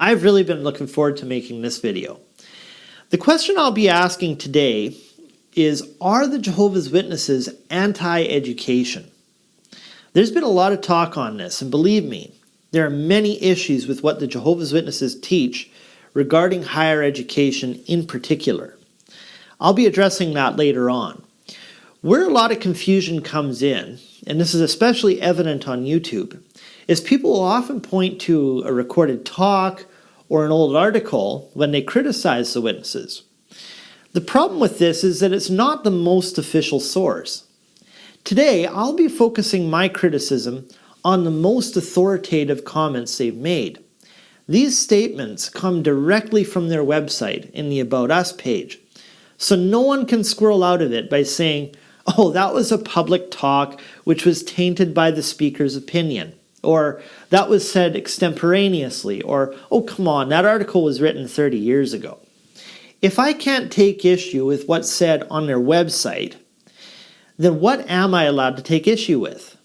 I've really been looking forward to making this video. The question I'll be asking today is, are the Jehovah's Witnesses anti-education? There's been a lot of talk on this, and believe me, there are many issues with what the Jehovah's Witnesses teach regarding higher education in particular. I'll be addressing that later on. Where a lot of confusion comes in, and this is especially evident on YouTube, is people will often point to a recorded talk or an old article when they criticize the witnesses. The problem with this is that it's not the most official source. Today, I'll be focusing my criticism on the most authoritative comments they've made. These statements come directly from their website in the About Us page, so no one can squirrel out of it by saying, oh, that was a public talk which was tainted by the speaker's opinion, or that was said extemporaneously, or, oh, come on, that article was written 30 years ago. If I can't take issue with what's said on their website, then what am I allowed to take issue with?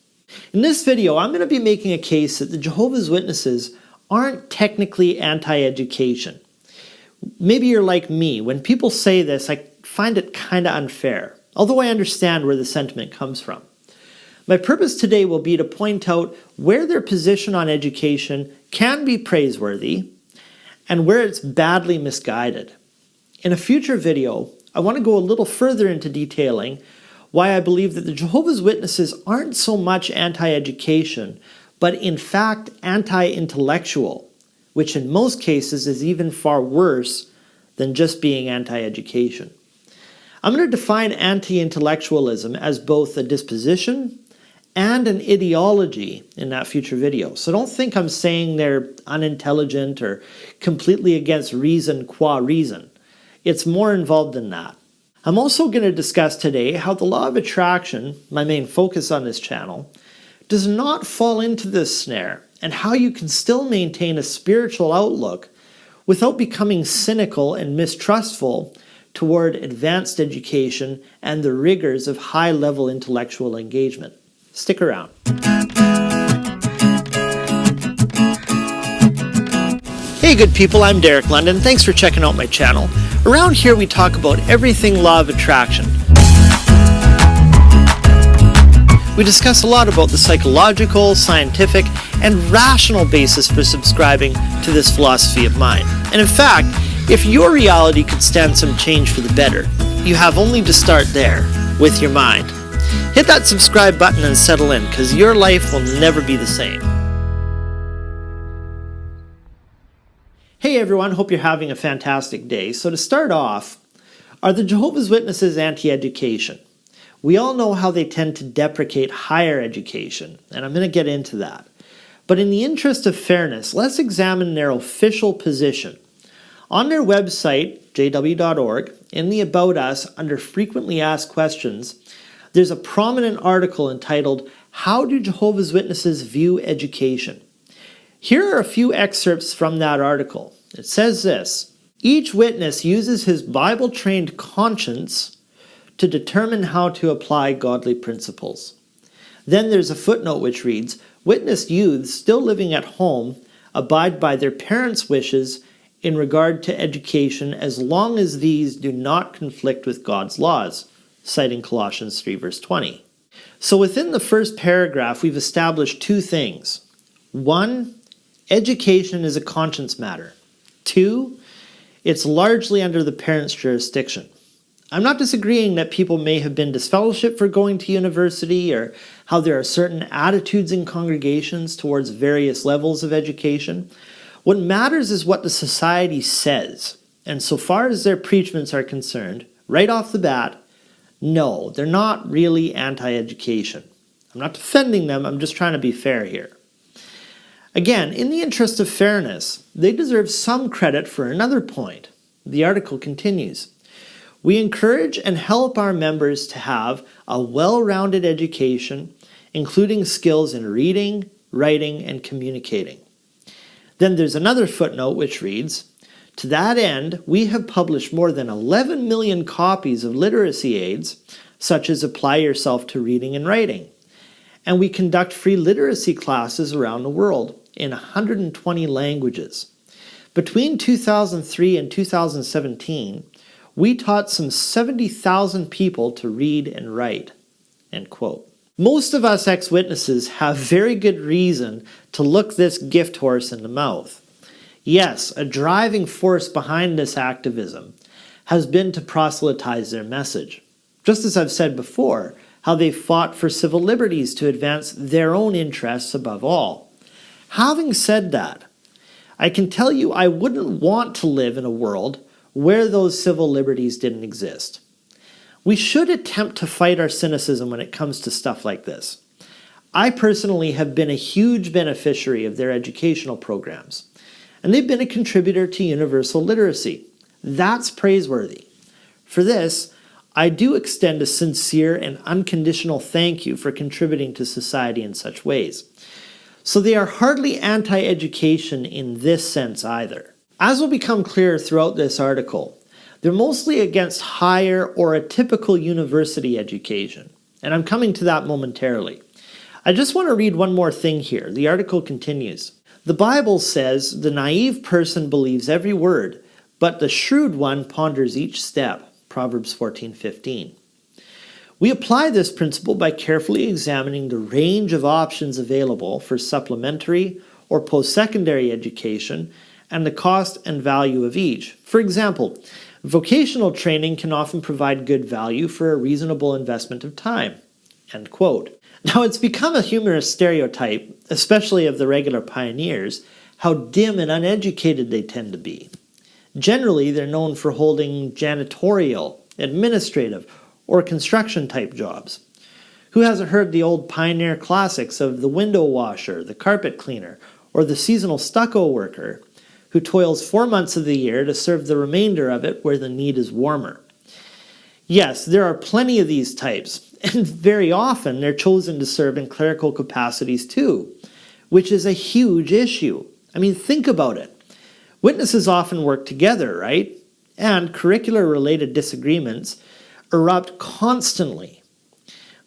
In this video, I'm going to be making a case that the Jehovah's Witnesses aren't technically anti-education. Maybe you're like me. When people say this, I find it kind of unfair, although I understand where the sentiment comes from. My purpose today will be to point out where their position on education can be praiseworthy and where it's badly misguided. In a future video, I want to go a little further into detailing why I believe that the Jehovah's Witnesses aren't so much anti-education, but in fact anti-intellectual, which in most cases is even far worse than just being anti-education. I'm going to define anti-intellectualism as both a disposition and an ideology in that future video. So don't think I'm saying they're unintelligent or completely against reason qua reason. It's more involved than that. I'm also going to discuss today how the law of attraction, my main focus on this channel, does not fall into this snare, and how you can still maintain a spiritual outlook without becoming cynical and mistrustful toward advanced education and the rigors of high-level intellectual engagement. Stick around. Hey good people, I'm Derek London. Thanks for checking out my channel. Around here we talk about everything law of attraction. We discuss a lot about the psychological, scientific, and rational basis for subscribing to this philosophy of mine. And in fact, if your reality could stand some change for the better, you have only to start there, with your mind. Hit that subscribe button and settle in, because your life will never be the same. Hey everyone, hope you're having a fantastic day. So to start off, are the Jehovah's Witnesses anti-education? We all know how they tend to deprecate higher education, and I'm going to get into that. But in the interest of fairness, let's examine their official position. On their website, jw.org, in the About Us, under Frequently Asked Questions, there's a prominent article entitled, How Do Jehovah's Witnesses View Education? Here are a few excerpts from that article. It says this: each witness uses his Bible-trained conscience to determine how to apply godly principles. Then there's a footnote which reads, witness youths still living at home abide by their parents' wishes in regard to education as long as these do not conflict with God's laws, citing Colossians 3 verse 20. So within the first paragraph, we've established two things. One, education is a conscience matter. Two, it's largely under the parents' jurisdiction. I'm not disagreeing that people may have been disfellowshipped for going to university, or how there are certain attitudes in congregations towards various levels of education. What matters is what the society says. And so far as their preachments are concerned, right off the bat, no, they're not really anti-education. I'm not defending them, I'm just trying to be fair here. Again, in the interest of fairness, they deserve some credit for another point. The article continues. We encourage and help our members to have a well-rounded education, including skills in reading, writing, and communicating. Then there's another footnote which reads, to that end, we have published more than 11 million copies of literacy aids, such as Apply Yourself to Reading and Writing. And we conduct free literacy classes around the world in 120 languages. Between 2003 and 2017, we taught some 70,000 people to read and write." End quote. Most of us ex-witnesses have very good reason to look this gift horse in the mouth. Yes, a driving force behind this activism has been to proselytize their message. Just as I've said before, how they fought for civil liberties to advance their own interests above all. Having said that, I can tell you I wouldn't want to live in a world where those civil liberties didn't exist. We should attempt to fight our cynicism when it comes to stuff like this. I personally have been a huge beneficiary of their educational programs, and they've been a contributor to universal literacy. That's praiseworthy. For this, I do extend a sincere and unconditional thank you for contributing to society in such ways. So they are hardly anti-education in this sense either. As will become clear throughout this article, they're mostly against higher or a typical university education, and I'm coming to that momentarily. I just want to read one more thing here. The article continues. "The Bible says the naive person believes every word, but the shrewd one ponders each step." Proverbs 14:15. We apply this principle by carefully examining the range of options available for supplementary or post-secondary education and the cost and value of each. For example, vocational training can often provide good value for a reasonable investment of time. End quote. Now, it's become a humorous stereotype, especially of the regular pioneers, how dim and uneducated they tend to be. Generally, they're known for holding janitorial, administrative, or construction-type jobs. Who hasn't heard the old pioneer classics of the window washer, the carpet cleaner, or the seasonal stucco worker, who toils 4 months of the year to serve the remainder of it where the need is warmer? Yes, there are plenty of these types, and very often they're chosen to serve in clerical capacities too, which is a huge issue. I mean, think about it. Witnesses often work together, right? And curricular-related disagreements erupt constantly.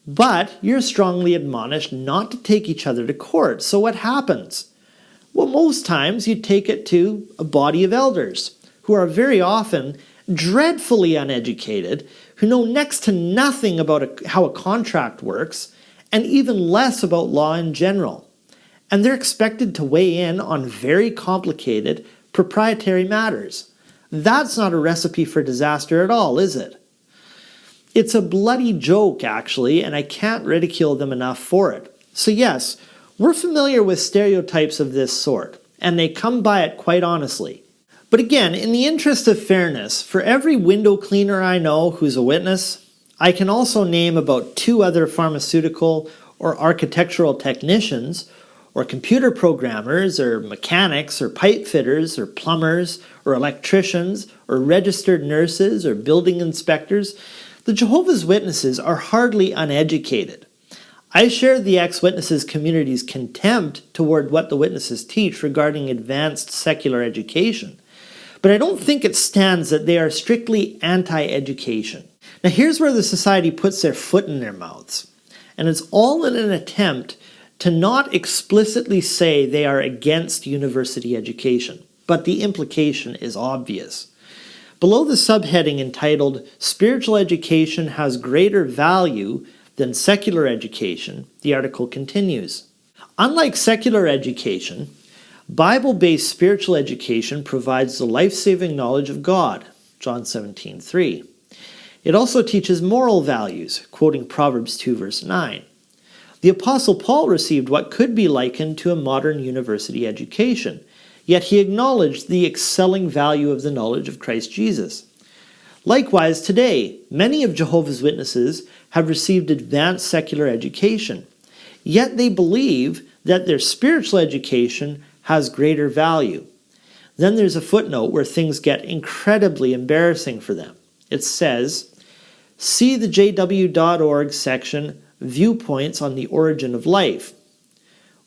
But you're strongly admonished not to take each other to court. So what happens? Well, most times you take it to a body of elders who are very often dreadfully uneducated, who know next to nothing about how a contract works, and even less about law in general. And they're expected to weigh in on very complicated proprietary matters. That's not a recipe for disaster at all, is it? It's a bloody joke, actually, and I can't ridicule them enough for it. So yes, we're familiar with stereotypes of this sort, and they come by it quite honestly. But again, in the interest of fairness, for every window cleaner I know who's a witness, I can also name about 2 other pharmaceutical or architectural technicians, or computer programmers, or mechanics, or pipe fitters, or plumbers, or electricians, or registered nurses, or building inspectors. The Jehovah's Witnesses are hardly uneducated. I share the ex-witnesses community's contempt toward what the witnesses teach regarding advanced secular education, but I don't think it stands that they are strictly anti-education. Now here's where the society puts their foot in their mouths, and it's all in an attempt to not explicitly say they are against university education, but the implication is obvious. Below the subheading entitled "Spiritual Education Has Greater Value Than Secular Education," the article continues. Unlike secular education, Bible-based spiritual education provides the life-saving knowledge of God, John 17:3. It also teaches moral values, quoting Proverbs 2 verse 9. The Apostle Paul received what could be likened to a modern university education, yet he acknowledged the excelling value of the knowledge of Christ Jesus. Likewise, today, many of Jehovah's Witnesses have received advanced secular education, yet they believe that their spiritual education has greater value. Then there's a footnote where things get incredibly embarrassing for them. It says, "See the jw.org section, Viewpoints on the Origin of Life."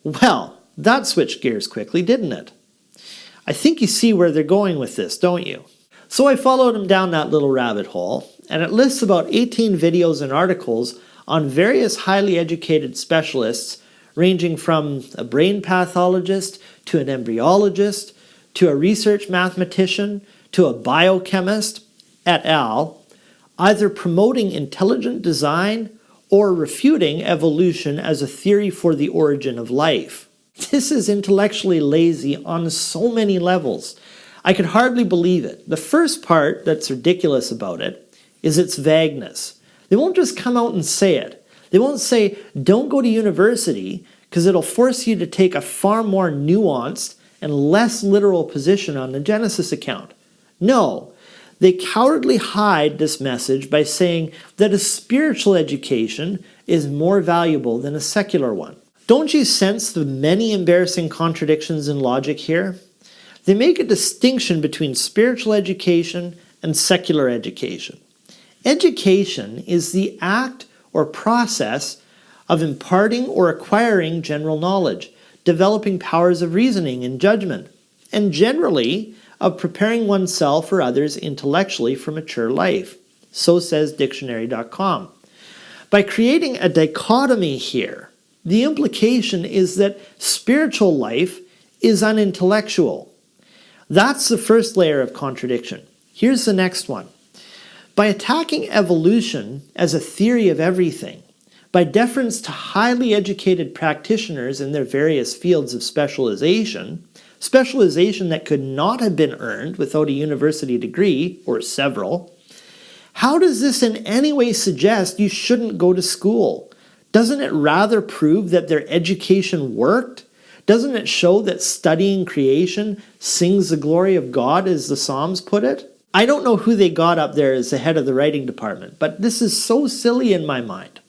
Well, that switched gears quickly, didn't it? I think you see where they're going with this, don't you? So I followed them down that little rabbit hole, and it lists about 18 videos and articles on various highly educated specialists, ranging from a brain pathologist to an embryologist to a research mathematician, to a biochemist, et al., either promoting intelligent design or refuting evolution as a theory for the origin of life. This is intellectually lazy on so many levels. I could hardly believe it. The first part that's ridiculous about it is its vagueness. They won't just come out and say it. They won't say, don't go to university, because it'll force you to take a far more nuanced and less literal position on the Genesis account. No, they cowardly hide this message by saying that a spiritual education is more valuable than a secular one. Don't you sense the many embarrassing contradictions in logic here? They make a distinction between spiritual education and secular education. Education is the act or process of imparting or acquiring general knowledge, developing powers of reasoning and judgment, and generally of preparing oneself or others intellectually for mature life. So says dictionary.com. By creating a dichotomy here, the implication is that spiritual life is unintellectual. That's the first layer of contradiction. Here's the next one. By attacking evolution as a theory of everything, by deference to highly educated practitioners in their various fields of specialization that could not have been earned without a university degree, or several, how does this in any way suggest you shouldn't go to school? Doesn't it rather prove that their education worked? Doesn't it show that studying creation sings the glory of God, as the Psalms put it? I don't know who they got up there as the head of the writing department, but this is so silly in my mind,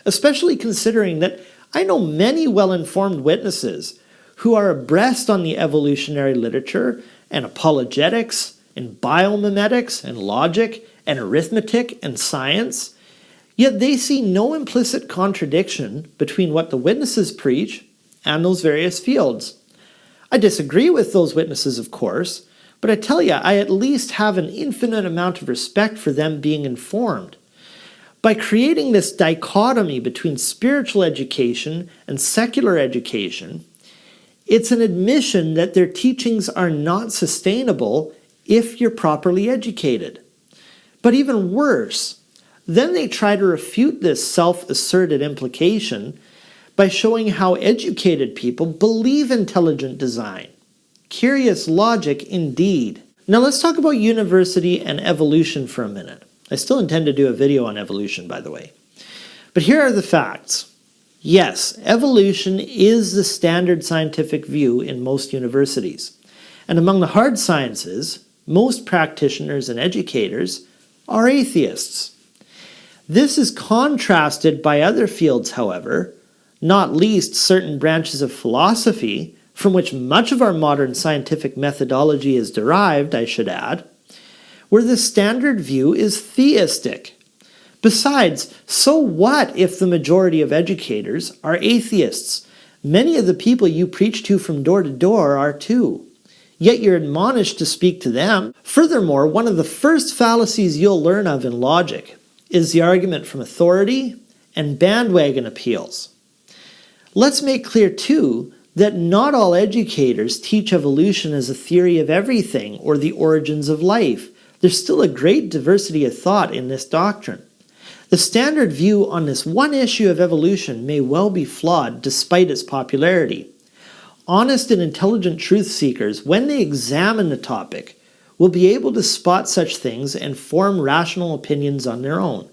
especially considering that I know many well-informed witnesses who are abreast on the evolutionary literature and apologetics and biomimetics and logic and arithmetic and science, yet they see no implicit contradiction between what the witnesses preach and those various fields. I disagree with those witnesses, of course, but I tell you, I at least have an infinite amount of respect for them being informed. By creating this dichotomy between spiritual education and secular education, it's an admission that their teachings are not sustainable if you're properly educated. But even worse, then they try to refute this self-asserted implication by showing how educated people believe intelligent design. Curious logic indeed. Now let's talk about university and evolution for a minute. I still intend to do a video on evolution, by the way. But here are the facts. Yes, evolution is the standard scientific view in most universities. And among the hard sciences, most practitioners and educators are atheists. This is contrasted by other fields, however, not least certain branches of philosophy, from which much of our modern scientific methodology is derived, I should add, where the standard view is theistic. Besides, so what if the majority of educators are atheists? Many of the people you preach to from door to door are too. Yet you're admonished to speak to them. Furthermore, one of the first fallacies you'll learn of in logic is the argument from authority and bandwagon appeals. Let's make clear, too, that not all educators teach evolution as a theory of everything or the origins of life. There's still a great diversity of thought in this doctrine. The standard view on this one issue of evolution may well be flawed despite its popularity. Honest and intelligent truth seekers, when they examine the topic, will be able to spot such things and form rational opinions on their own.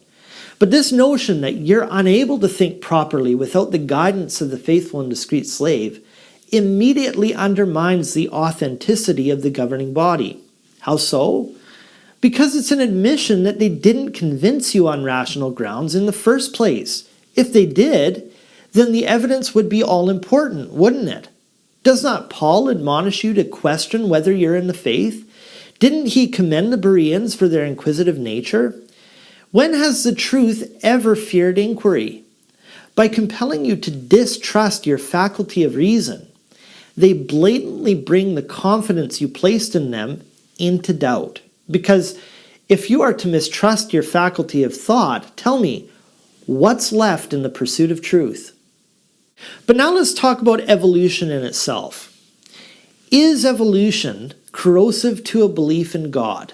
But this notion that you're unable to think properly without the guidance of the faithful and discreet slave immediately undermines the authenticity of the governing body. How so? Because it's an admission that they didn't convince you on rational grounds in the first place. If they did, then the evidence would be all important, wouldn't it? Does not Paul admonish you to question whether you're in the faith? Didn't he commend the Bereans for their inquisitive nature? When has the truth ever feared inquiry? By compelling you to distrust your faculty of reason, they blatantly bring the confidence you placed in them into doubt. Because if you are to mistrust your faculty of thought, tell me, what's left in the pursuit of truth? But now let's talk about evolution in itself. Is evolution corrosive to a belief in God?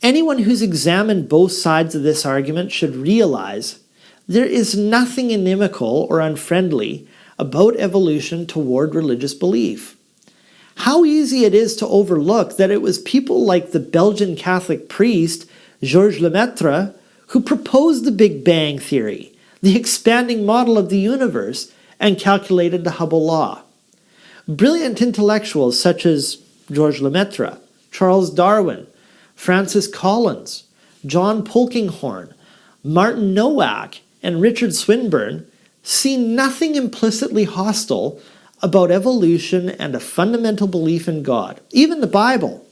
Anyone who's examined both sides of this argument should realize there is nothing inimical or unfriendly about evolution toward religious belief. How easy it is to overlook that it was people like the Belgian Catholic priest Georges Lemaitre who proposed the Big Bang theory, the expanding model of the universe, and calculated the Hubble law. Brilliant intellectuals such as Georges Lemaitre, Charles Darwin, Francis Collins, John Polkinghorne, Martin Nowak, and Richard Swinburne see nothing implicitly hostile about evolution and a fundamental belief in God, even the Bible.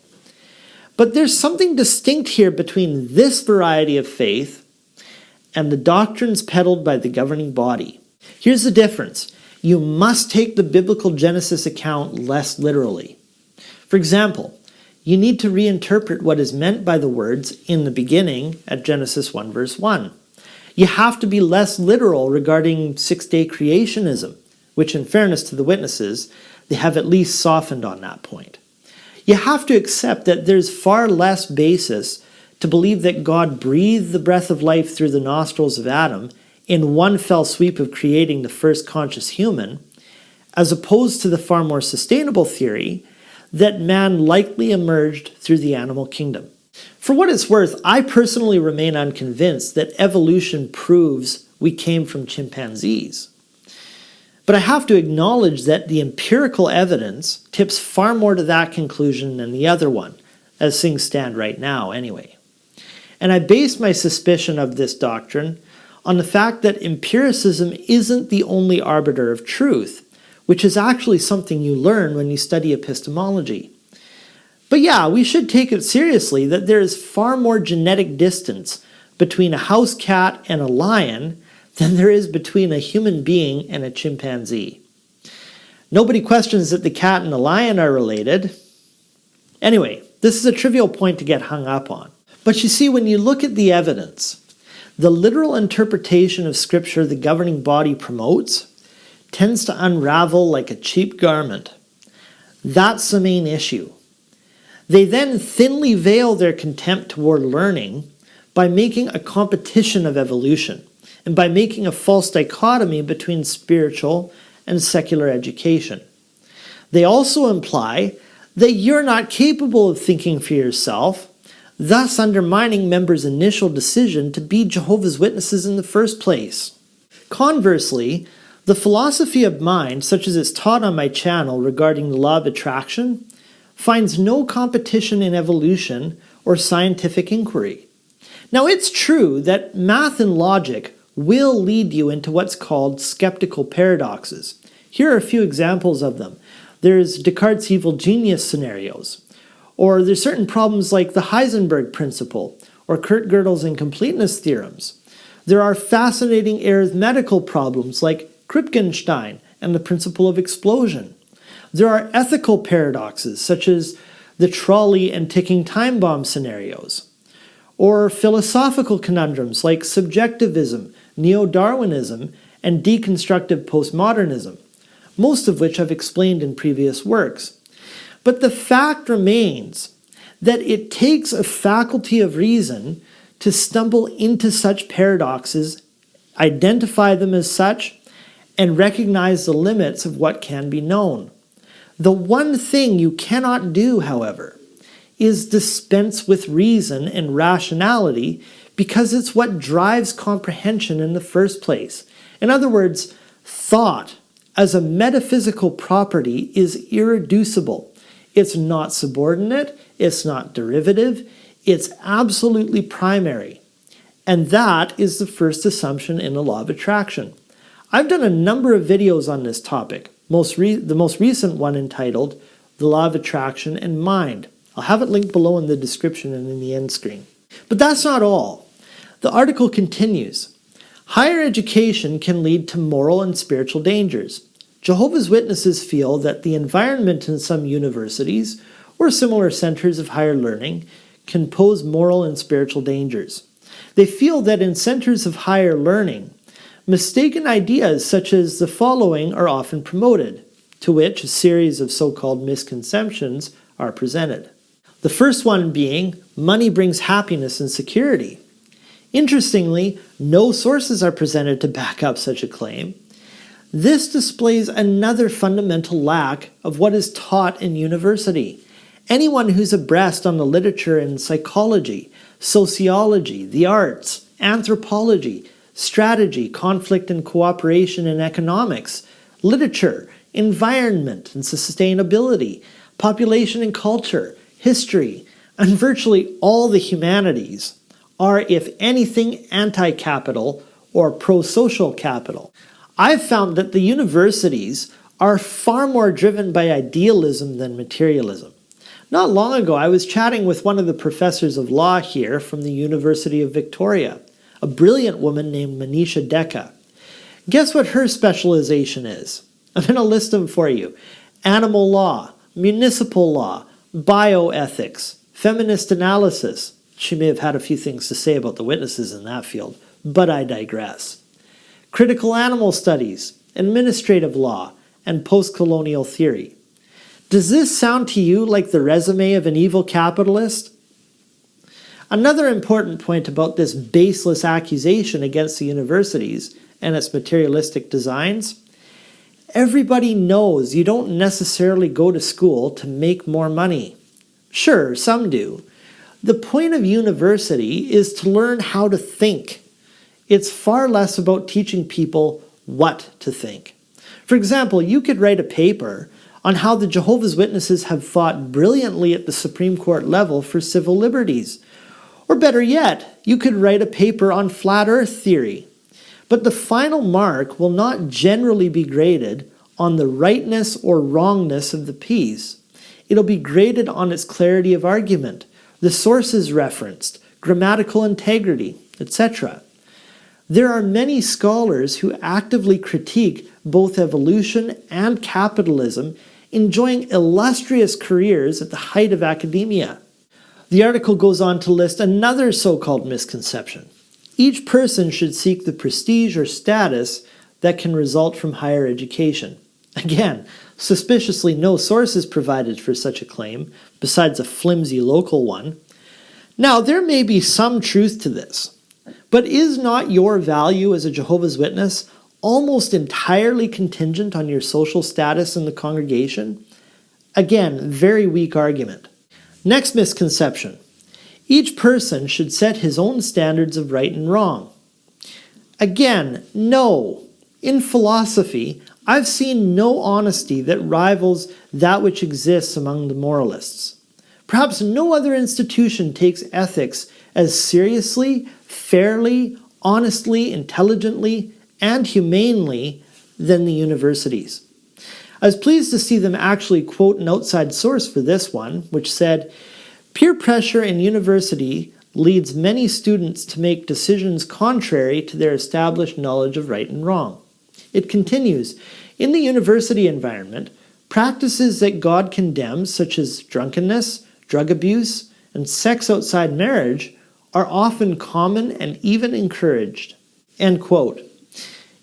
But there's something distinct here between this variety of faith and the doctrines peddled by the governing body. Here's the difference. You must take the biblical Genesis account less literally. For example, you need to reinterpret what is meant by the words "in the beginning" at Genesis 1 verse 1. You have to be less literal regarding six-day creationism, which in fairness to the witnesses, they have at least softened on that point. You have to accept that there's far less basis to believe that God breathed the breath of life through the nostrils of Adam in one fell sweep of creating the first conscious human, as opposed to the far more sustainable theory that man likely emerged through the animal kingdom. For what it's worth, I personally remain unconvinced that evolution proves we came from chimpanzees. But I have to acknowledge that the empirical evidence tips far more to that conclusion than the other one, as things stand right now anyway. And I base my suspicion of this doctrine on the fact that empiricism isn't the only arbiter of truth, which is actually something you learn when you study epistemology. But yeah, we should take it seriously that there is far more genetic distance between a house cat and a lion than there is between a human being and a chimpanzee. Nobody questions that the cat and the lion are related. Anyway, this is a trivial point to get hung up on. But you see, when you look at the evidence, the literal interpretation of Scripture the governing body promotes tends to unravel like a cheap garment. That's the main issue. They then thinly veil their contempt toward learning by making a competition of evolution and by making a false dichotomy between spiritual and secular education. They also imply that you're not capable of thinking for yourself, thus undermining members' initial decision to be Jehovah's Witnesses in the first place. Conversely, the philosophy of mind, such as it's taught on my channel regarding the law of attraction, finds no competition in evolution or scientific inquiry. Now, it's true that math and logic will lead you into what's called skeptical paradoxes. Here are a few examples of them. There's Descartes' evil genius scenarios, or there's certain problems like the Heisenberg principle, or Kurt Gödel's incompleteness theorems. There are fascinating arithmetical problems like Kripkenstein and the principle of explosion. There are ethical paradoxes such as the trolley and ticking time bomb scenarios, or philosophical conundrums like subjectivism, neo-Darwinism, and deconstructive postmodernism, most of which I've explained in previous works. But the fact remains that it takes a faculty of reason to stumble into such paradoxes, identify them as such, and recognize the limits of what can be known. The one thing you cannot do, however, is dispense with reason and rationality because it's what drives comprehension in the first place. In other words, thought as a metaphysical property is irreducible. It's not subordinate, it's not derivative, it's absolutely primary. And that is the first assumption in the law of attraction. I've done a number of videos on this topic, the most recent one entitled The Law of Attraction and Mind. I'll have it linked below in the description and in the end screen. But that's not all. The article continues. Higher education can lead to moral and spiritual dangers. Jehovah's Witnesses feel that the environment in some universities or similar centers of higher learning can pose moral and spiritual dangers. They feel that in centers of higher learning, mistaken ideas such as the following are often promoted. to which a series of so-called misconceptions are presented. The first one being, money brings happiness and security. Interestingly, no sources are presented to back up such a claim. This displays another fundamental lack of what is taught in university. Anyone who's abreast on the literature in psychology, sociology, the arts, anthropology, strategy, conflict and cooperation in economics, literature, environment and sustainability, population and culture, history, and virtually all the humanities are, if anything, anti-capital or pro-social capital. I've found that the universities are far more driven by idealism than materialism. Not long ago, I was chatting with one of the professors of law here from the University of Victoria, a brilliant woman named Manisha Dekka. Guess what her specialization is? I'm going to list them for you. Animal law, municipal law, bioethics, feminist analysis. She may have had a few things to say about the witnesses in that field, but I digress. Critical animal studies, administrative law, and post-colonial theory. Does this sound to you like the resume of an evil capitalist? Another important point about this baseless accusation against the universities and its materialistic designs: everybody knows you don't necessarily go to school to make more money. Sure, some do. The point of university is to learn how to think. It's far less about teaching people what to think. For example, you could write a paper on how the Jehovah's Witnesses have fought brilliantly at the Supreme Court level for civil liberties. Or better yet, you could write a paper on flat earth theory. But the final mark will not generally be graded on the rightness or wrongness of the piece. It'll be graded on its clarity of argument, the sources referenced, grammatical integrity, etc. There are many scholars who actively critique both evolution and capitalism, enjoying illustrious careers at the height of academia. The article goes on to list another so-called misconception. Each person should seek the prestige or status that can result from higher education. Again, suspiciously no sources provided for such a claim, besides a flimsy local one. Now, there may be some truth to this, but is not your value as a Jehovah's Witness almost entirely contingent on your social status in the congregation? Again, very weak argument. Next misconception. Each person should set his own standards of right and wrong. Again, no. In philosophy, I've seen no honesty that rivals that which exists among the moralists. Perhaps no other institution takes ethics as seriously, fairly, honestly, intelligently, and humanely than the universities. I was pleased to see them actually quote an outside source for this one, which said, "Peer pressure in university leads many students to make decisions contrary to their established knowledge of right and wrong." It continues, "In the university environment, practices that God condemns, such as drunkenness, drug abuse, and sex outside marriage, are often common and even encouraged." End quote.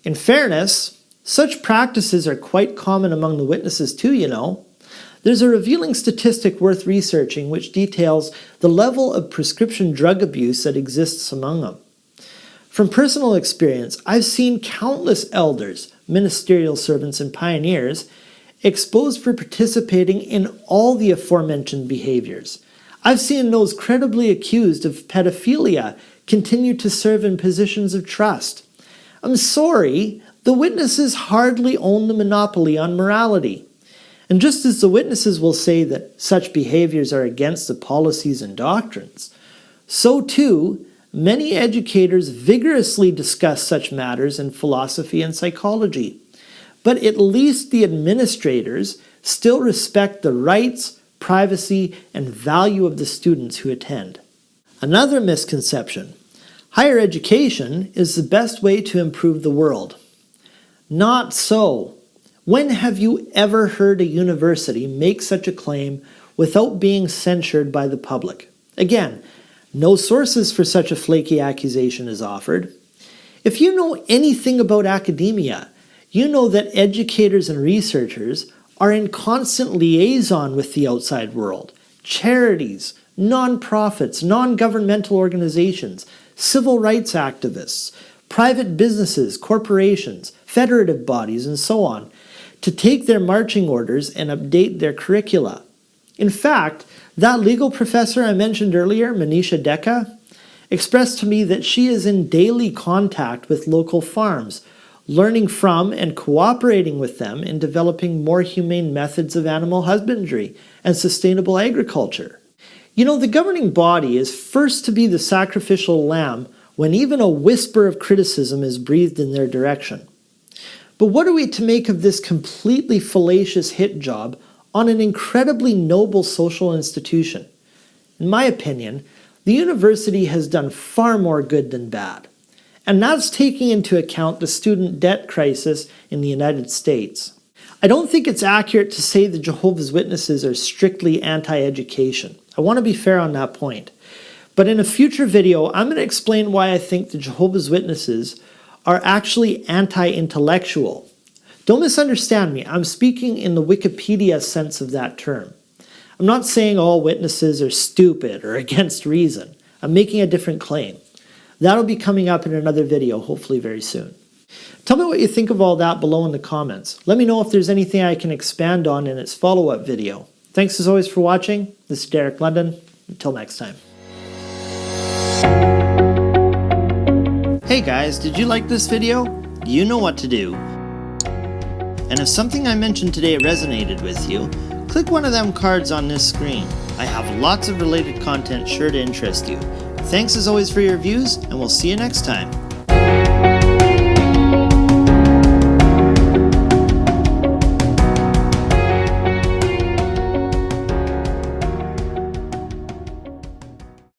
In fairness, such practices are quite common among the witnesses too, you know. There's a revealing statistic worth researching which details the level of prescription drug abuse that exists among them. From personal experience, I've seen countless elders, ministerial servants, and pioneers exposed for participating in all the aforementioned behaviors. I've seen those credibly accused of pedophilia continue to serve in positions of trust. I'm sorry, the witnesses hardly own the monopoly on morality. And just as the witnesses will say that such behaviors are against the policies and doctrines, so too, many educators vigorously discuss such matters in philosophy and psychology. But at least the administrators still respect the rights, privacy, and value of the students who attend. Another misconception: higher education is the best way to improve the world. Not so. When have you ever heard a university make such a claim without being censured by the public? Again, no sources for such a flaky accusation is offered. If you know anything about academia, you know that educators and researchers are in constant liaison with the outside world. Charities, non-profits, non-governmental organizations, civil rights activists, private businesses, corporations, federative bodies, and so on, to take their marching orders and update their curricula. In fact, that legal professor I mentioned earlier, Manisha Dekka, expressed to me that she is in daily contact with local farms, learning from and cooperating with them in developing more humane methods of animal husbandry and sustainable agriculture. You know, the governing body is first to be the sacrificial lamb when even a whisper of criticism is breathed in their direction. But what are we to make of this completely fallacious hit job on an incredibly noble social institution? In my opinion, the university has done far more good than bad. And that's taking into account the student debt crisis in the United States. I don't think it's accurate to say the Jehovah's Witnesses are strictly anti-education. I want to be fair on that point. But in a future video, I'm going to explain why I think the Jehovah's Witnesses are actually anti-intellectual. Don't misunderstand me. I'm speaking in the Wikipedia sense of that term. I'm not saying all witnesses are stupid or against reason. I'm making a different claim. That'll be coming up in another video, hopefully very soon. Tell me what you think of all that below in the comments. Let me know if there's anything I can expand on in its follow-up video. Thanks as always for watching. This is Derek London. Until next time. Hey guys, did you like this video? You know what to do. And if something I mentioned today resonated with you, click one of them cards on this screen. I have lots of related content sure to interest you. Thanks as always for your views, and we'll see you next time.